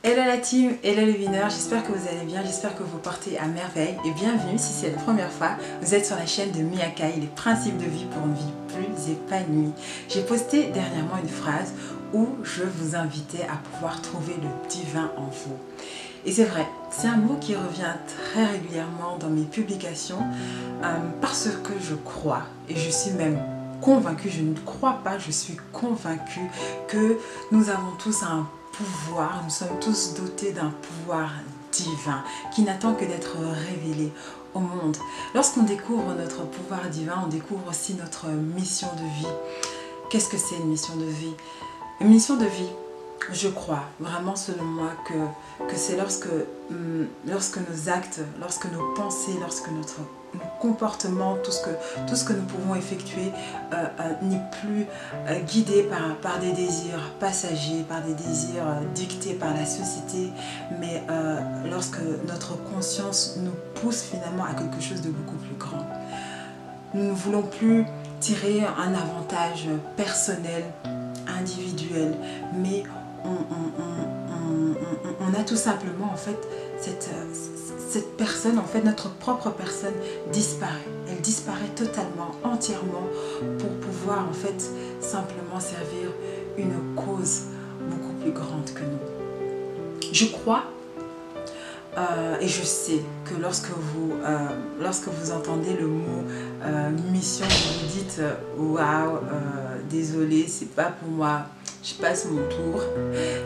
Hello la team, hello les winners, j'espère que vous allez bien, j'espère que vous portez à merveille et bienvenue si c'est la première fois, vous êtes sur la chaîne de Miakai, les principes de vie pour une vie plus épanouie. J'ai posté dernièrement une phrase où je vous invitais à pouvoir trouver le divin en vous. Et c'est vrai, c'est un mot qui revient très régulièrement dans mes publications parce que je crois et je suis même convaincue, je ne crois pas, je suis convaincue que nous avons tous un pouvoir, nous sommes tous dotés d'un pouvoir divin qui n'attend que d'être révélé au monde. Lorsqu'on découvre notre pouvoir divin, on découvre aussi notre mission de vie. Qu'est-ce que c'est une mission de vie? Une mission de vie, je crois vraiment selon moi que c'est lorsque nos actes, lorsque nos pensées, lorsque nos comportements, tout ce que nous pouvons effectuer n'est plus guidé par des désirs passagers, par des désirs dictés par la société, mais lorsque notre conscience nous pousse finalement à quelque chose de beaucoup plus grand. Nous ne voulons plus tirer un avantage personnel, individuel, mais on a tout simplement en fait cette personne, en fait notre propre personne disparaît. Elle disparaît totalement, entièrement pour pouvoir en fait simplement servir une cause beaucoup plus grande que nous. Je crois et je sais que lorsque vous entendez le mot mission, vous vous dites waouh, désolé, c'est pas pour moi. Je passe mon tour,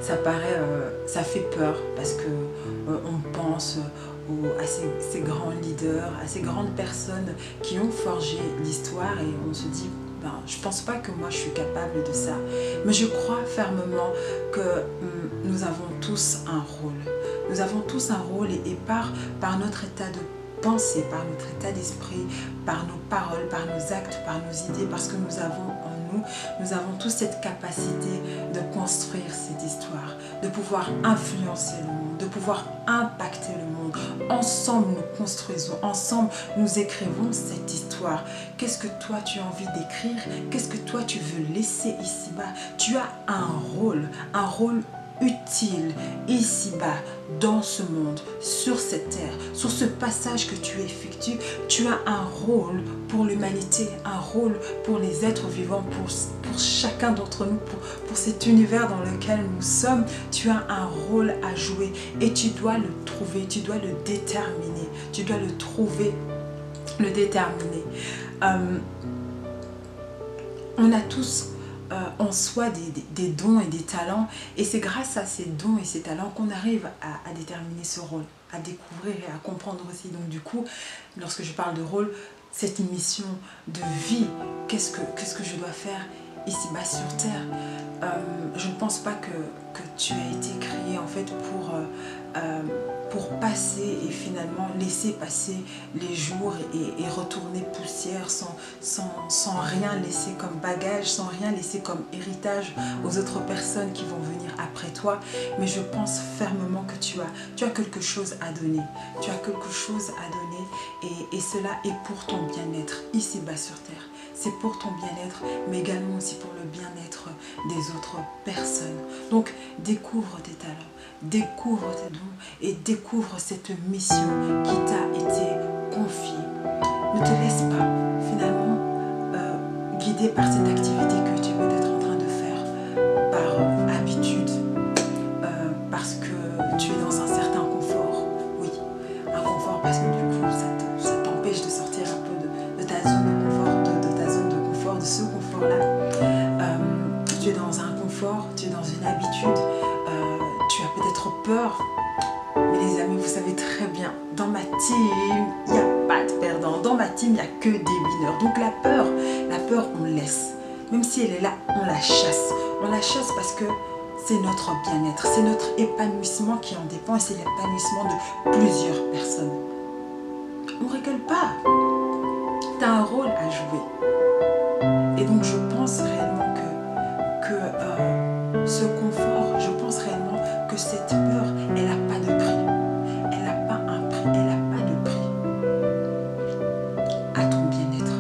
ça fait peur parce que on pense à ces grands leaders, à ces grandes personnes qui ont forgé l'histoire et on se dit ben, je pense pas que moi je suis capable de ça, mais je crois fermement que nous avons tous un rôle. Nous avons tous un rôle et par notre état de pensée, par notre état d'esprit, par nos paroles, par nos actes, par nos idées, parce que nous avons tous cette capacité de construire cette histoire, de pouvoir influencer le monde, de pouvoir impacter le monde. Ensemble, nous construisons, ensemble, nous écrivons cette histoire. Qu'est-ce que toi, tu as envie d'écrire? Qu'est-ce que toi, tu veux laisser ici-bas? Tu as un rôle utile ici-bas, dans ce monde, sur cette terre, sur ce passage que tu effectues. Tu as un rôle pour l'humanité, un rôle pour les êtres vivants, pour chacun d'entre nous, pour cet univers dans lequel nous sommes. Tu as un rôle à jouer et tu dois le trouver, tu dois le déterminer, tu dois le trouver, le déterminer. On a tous en soi des dons et des talents, et c'est grâce à ces dons et ces talents qu'on arrive à déterminer ce rôle, à découvrir et à comprendre aussi. Donc du coup, lorsque je parle de rôle, c'est une mission de vie. Qu'est-ce que je dois faire ici-bas sur Terre? Je ne pense pas que tu as été créé en fait pour passer et finalement laisser passer les jours et retourner poussière sans rien laisser comme bagage, sans rien laisser comme héritage aux autres personnes qui vont venir après toi. Mais je pense fermement que tu as quelque chose à donner. Tu as quelque chose à donner et cela est pour ton bien-être ici-bas sur Terre. C'est pour ton bien-être, mais également aussi pour le bien-être des autres personnes. Donc, découvre tes talents, découvre tes dons et découvre cette mission qui t'a été confiée. Ne te laisse pas, finalement, guider par cette activité que tu es peut-être en train de faire par habitude, parce que tu es dans un certain confort. Oui, un confort parce que du coup, ça t'empêche de sortir un peu de ta zone de confort. De ce confort-là, tu es dans un confort, tu es dans une habitude, tu as peut-être peur, mais les amis, vous savez très bien, dans ma team, il n'y a pas de perdants, dans ma team, il n'y a que des winners. Donc la peur, on laisse, même si elle est là, on la chasse parce que c'est notre bien-être, c'est notre épanouissement qui en dépend et c'est l'épanouissement de plusieurs personnes. On ne rigole pas, tu as un rôle à jouer. Et donc je pense réellement que ce confort, je pense réellement que cette peur, elle n'a pas de prix. Elle n'a pas un prix, elle n'a pas de prix à ton bien-être.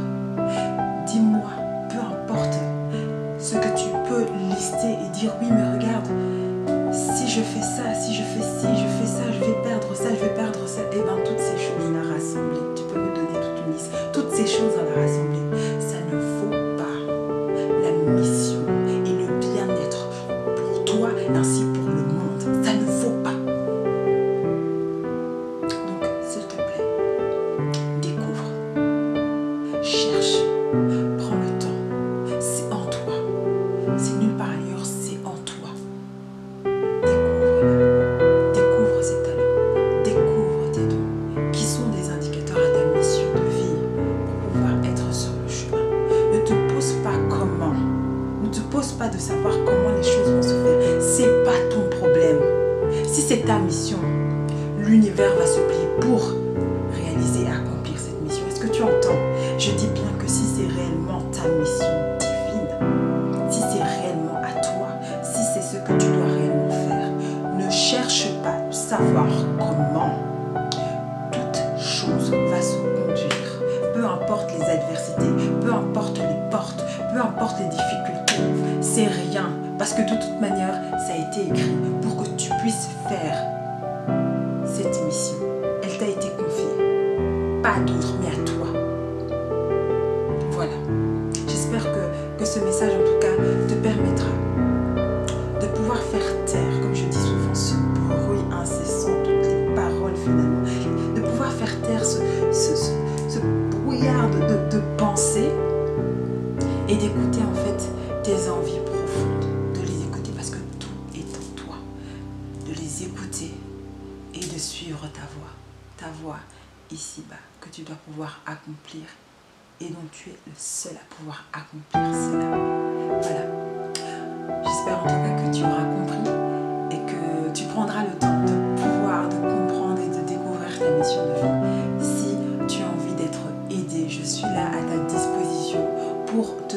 Dis-moi, peu importe ce que tu peux lister et dire, oui mais regarde, si je fais ça, si je fais ci, je fais ça, je vais perdre ça, je vais perdre ça. Et bien toutes ces choses-là rassemblées, tu peux me donner toute une liste, toutes ces choses-là rassemblées, ça ne vaut pas la mission et le bien-être pour toi ainsi pour le monde. Ça ne vaut pas. Donc, s'il te plaît, découvre, cherche, prends le temps. C'est en toi. C'est nulle part ailleurs, c'est en toi. Découvre-la. Découvre ses talents. Découvre tes dons qui sont des indicateurs à ta mission de vie pour pouvoir être sur le chemin. Ne te pose pas comment. Ne te pose pas de savoir comment les choses vont se faire. C'est pas ton problème. Si c'est ta mission, l'univers va se plier pour réaliser et accomplir cette mission. Est-ce que tu entends? Je dis bien que si c'est réellement ta mission divine, si c'est réellement à toi, si c'est ce que tu dois réellement faire, ne cherche pas à savoir comment. Toute chose va se conduire. Peu importe les adversités, peu importe les portes, peu importe les difficultés, c'est rien. Parce que de toute manière, ça a été écrit pour que tu puisses faire cette mission. Elle t'a été confiée. Pas à d'autres, mais à toi. Voilà. J'espère que ce message, en tout cas, te permettra de pouvoir faire taire, comme je dis souvent, ce bruit incessant, toutes les paroles finalement, de pouvoir faire taire ce brouillard de pensée et d'écouter en fait tes envies profondes, de les écouter parce que tout est en toi, de les écouter et de suivre ta voix ici-bas que tu dois pouvoir accomplir et dont tu es le seul à pouvoir accomplir cela. Voilà. J'espère en tout cas que tu auras compris et que tu prendras le temps de pouvoir, de comprendre et de découvrir ta mission de vie. Si tu as envie d'être aidé, je suis là à ta disposition pour te